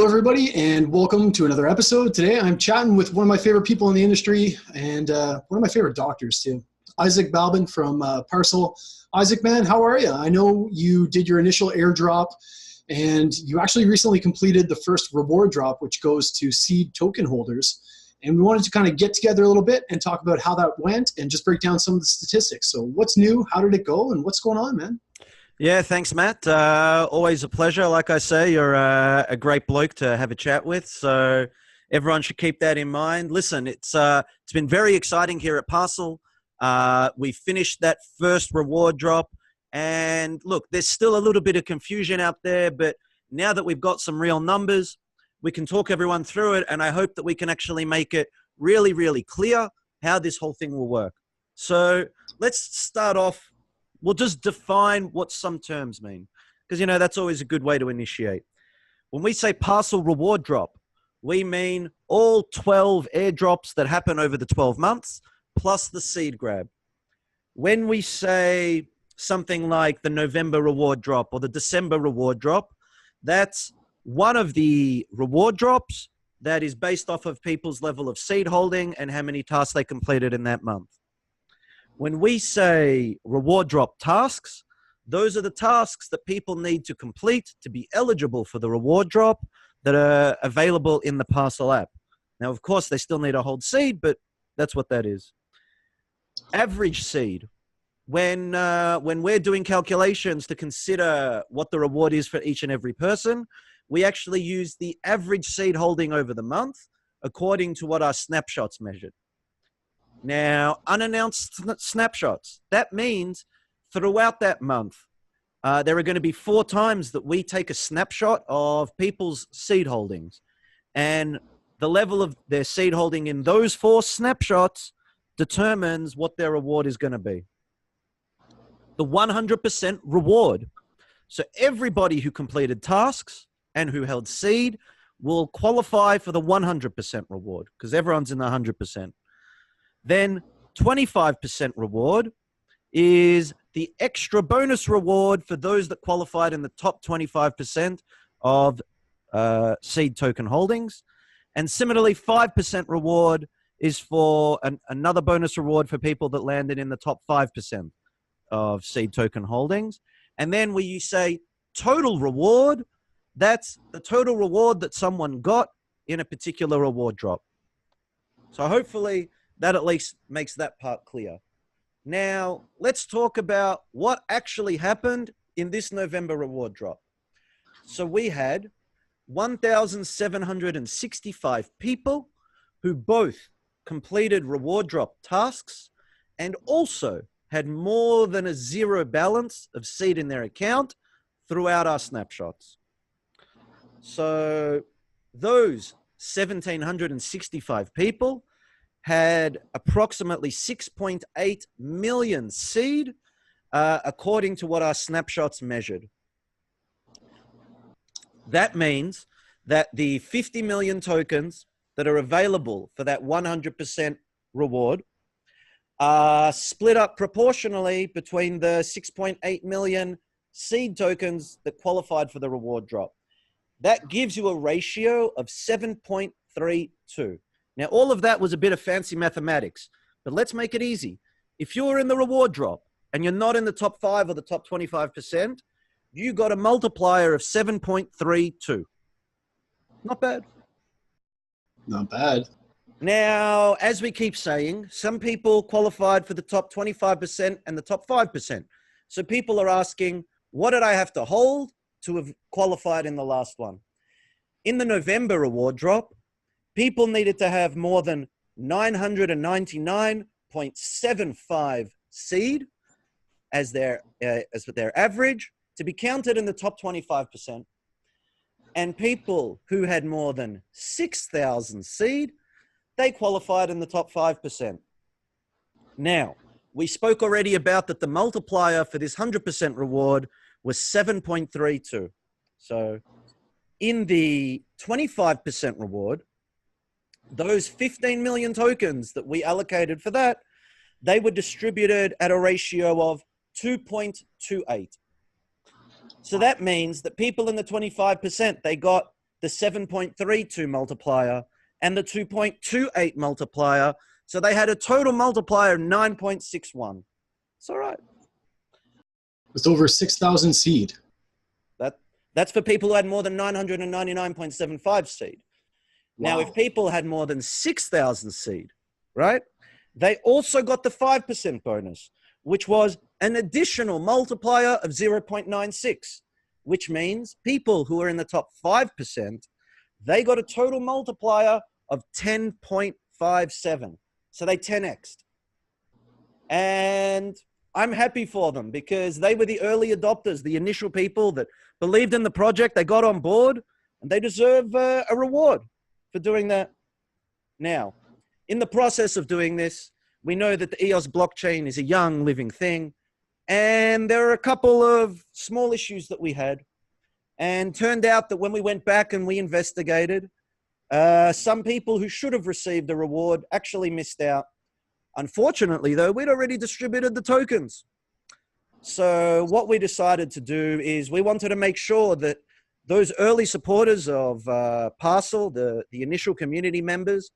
Hello, everybody, and welcome to another episode. Today, I'm chatting with one of my favorite people in the industry and one of my favorite doctors, too. Isaac Balbin from Parsl. Isaac, man, how are you? I know you did your initial airdrop, and you actually recently completed the first reward drop, which goes to seed token holders. And we wanted to kind of get together a little bit and talk about how that went and just break down some of the statistics. So what's new? How did it go? And what's going on, man? Yeah, thanks, Matt. Always a pleasure. Like I say, you're a great bloke to have a chat with. So everyone should keep that in mind. Listen, it's been very exciting here at Parsl. We finished that first reward drop. And look, there's still a little bit of confusion out there. But now that we've got some real numbers, we can talk everyone through it. And I hope that we can actually make it really, really clear how this whole thing will work. So let's start off. We'll just define what some terms mean, because, you know, that's always a good way to initiate. When we say Parsl reward drop, we mean all 12 airdrops that happen over the 12 months, plus the seed grab. When we say something like the November reward drop or the December reward drop, that's one of the reward drops that is based off of people's level of seed holding and how many tasks they completed in that month. When we say reward drop tasks, those are the tasks that people need to complete to be eligible for the reward drop that are available in the Parsl app. Now, of course, they still need to hold seed, but that's what that is. Average seed. When we're doing calculations to consider what the reward is for each and every person, we actually use the average seed holding over the month according to what our snapshots measured. Now, unannounced snapshots, that means throughout that month, there are going to be 4 times that we take a snapshot of people's seed holdings. And the level of their seed holding in those 4 snapshots determines what their reward is going to be. The 100% reward. So everybody who completed tasks and who held seed will qualify for the 100% reward, because everyone's in the 100%. Then 25% reward is the extra bonus reward for those that qualified in the top 25% of seed token holdings. And similarly, 5% reward is for another bonus reward for people that landed in the top 5% of seed token holdings. And then when you say total reward, that's the total reward that someone got in a particular reward drop. So hopefully that at least makes that part clear. Now, let's talk about what actually happened in this November reward drop. So we had 1,765 people who both completed reward drop tasks and also had more than a 0 balance of seed in their account throughout our snapshots. So those 1,765 people had approximately 6.8 million seed, according to what our snapshots measured. That means that the 50 million tokens that are available for that 100% reward are split up proportionally between the 6.8 million seed tokens that qualified for the reward drop. That gives you a ratio of 7.32. Now, all of that was a bit of fancy mathematics, but let's make it easy. If you're in the reward drop and you're not in the top 5 or the top 25%, you got a multiplier of 7.32. Not bad. Not bad. Now, as we keep saying, some people qualified for the top 25% and the top 5%. So people are asking, what did I have to hold to have qualified in the last one? In the November reward drop, people needed to have more than 999.75 seed as their average to be counted in the top 25%. And people who had more than 6,000 seed, they qualified in the top 5%. Now, we spoke already about that the multiplier for this 100% reward was 7.32. So in the 25% reward, those 15 million tokens that we allocated for that, they were distributed at a ratio of 2.28. So that means that people in the 25%, they got the 7.32 multiplier, and the 2.28 multiplier. So they had a total multiplier of 9.61. It's all right. With over 6,000 seed. That's for people who had more than 999.75 seed. Wow. Now, if people had more than 6,000 seed, right, they also got the 5% bonus, which was an additional multiplier of 0.96, which means people who are in the top 5%, they got a total multiplier of 10.57. So they 10x'd. And I'm happy for them because they were the early adopters, the initial people that believed in the project. They got on board and they deserve a reward for doing that. Now, in the process of doing this, we know that the EOS blockchain is a young living thing. And there are a couple of small issues that we had. And turned out that when we went back and we investigated, some people who should have received a reward actually missed out. Unfortunately, though, we'd already distributed the tokens. So what we decided to do is we wanted to make sure that those early supporters of Parsl, the initial community members,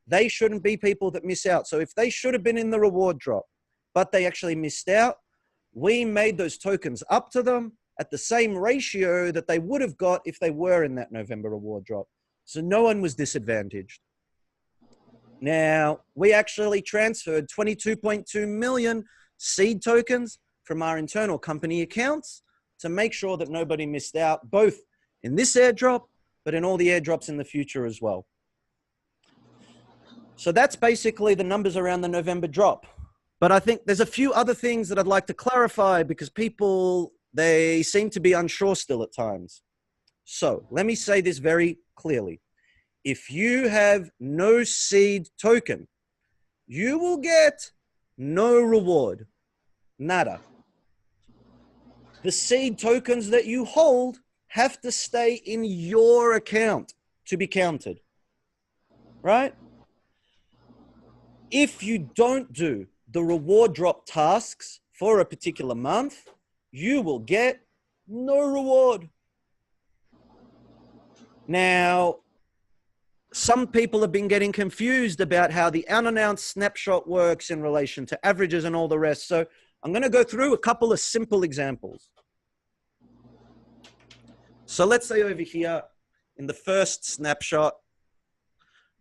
they shouldn't be people that miss out. So if they should have been in the reward drop, but they actually missed out, we made those tokens up to them at the same ratio that they would have got if they were in that November reward drop. So no one was disadvantaged. Now, we actually transferred 22.2 million seed tokens from our internal company accounts to make sure that nobody missed out, both in this airdrop, but in all the airdrops in the future as well. So that's basically the numbers around the November drop. But I think there's a few other things that I'd like to clarify because people, they seem to be unsure still at times. So let me say this very clearly. If you have no seed token, you will get no reward, nada. The seed tokens that you hold have to stay in your account to be counted, right? If you don't do the reward drop tasks for a particular month, you will get no reward. Now, some people have been getting confused about how the unannounced snapshot works in relation to averages and all the rest. So I'm going to go through a couple of simple examples. So let's say over here in the first snapshot,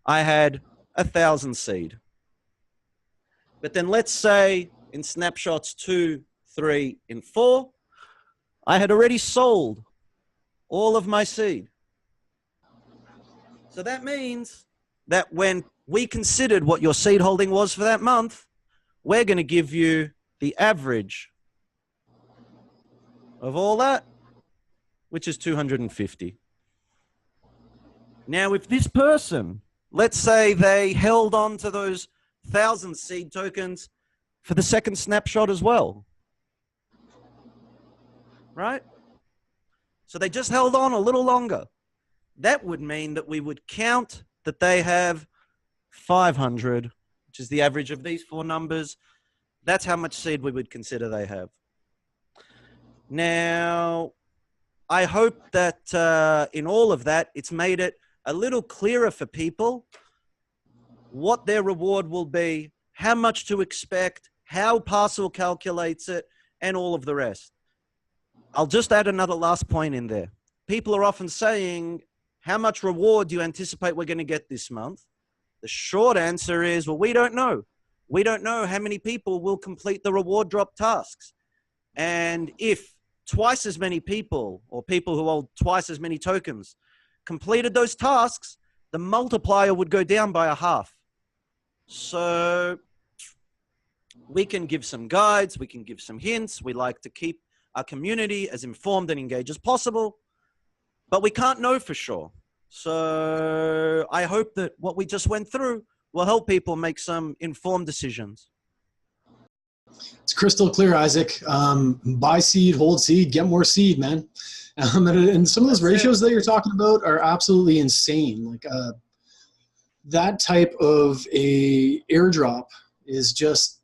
I had 1,000 seed. But then let's say in snapshots 2, 3, and 4, I had already sold all of my seed. So that means that when we considered what your seed holding was for that month, we're going to give you the average of all that, which is 250. Now, if this person, let's say they held on to those 1,000 seed tokens for the second snapshot as well, right? So they just held on a little longer. That would mean that we would count that they have 500, which is the average of these four numbers. That's how much seed we would consider they have. Now, I hope that in all of that, it's made it a little clearer for people what their reward will be, how much to expect, how Parsl calculates it, and all of the rest. I'll just add another last point in there. People are often saying, how much reward do you anticipate we're going to get this month? The short answer is, well, we don't know. We don't know how many people will complete the reward drop tasks. And if twice as many people, or people who hold twice as many tokens, completed those tasks, the multiplier would go down by 1/2. So we can give some guides, we can give some hints. We like to keep our community as informed and engaged as possible, but we can't know for sure. So I hope that what we just went through will help people make some informed decisions. It's crystal clear, Isaac. Buy seed, hold seed, get more seed, man. And some of those ratios that you're talking about are absolutely insane. Like that type of a airdrop is just,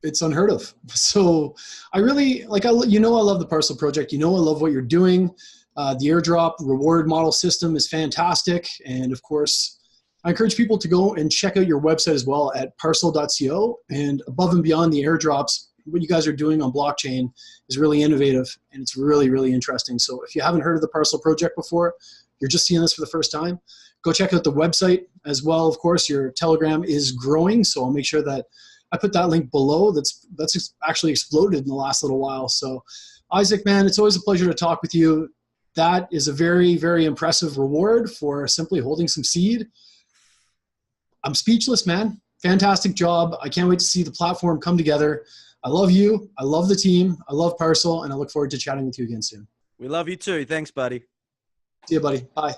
it's unheard of. So I really, like, I love the Parsl project. I love what you're doing. The airdrop reward model system is fantastic. And of course, I encourage people to go and check out your website as well at parsl.co. And above and beyond the airdrops, what you guys are doing on blockchain is really innovative, and it's really, really interesting. So if you haven't heard of the Parsl project before, you're just seeing this for the first time, go check out the website as well. Of course, your Telegram is growing, so I'll make sure that I put that link below. That's actually exploded in the last little while. So Isaac, man, it's always a pleasure to talk with you. That is a very, very impressive reward for simply holding some seed. I'm speechless, man. Fantastic job. I can't wait to see the platform come together. I love you. I love the team. I love Parsl, and I look forward to chatting with you again soon. We love you too. Thanks, buddy. See you, buddy. Bye.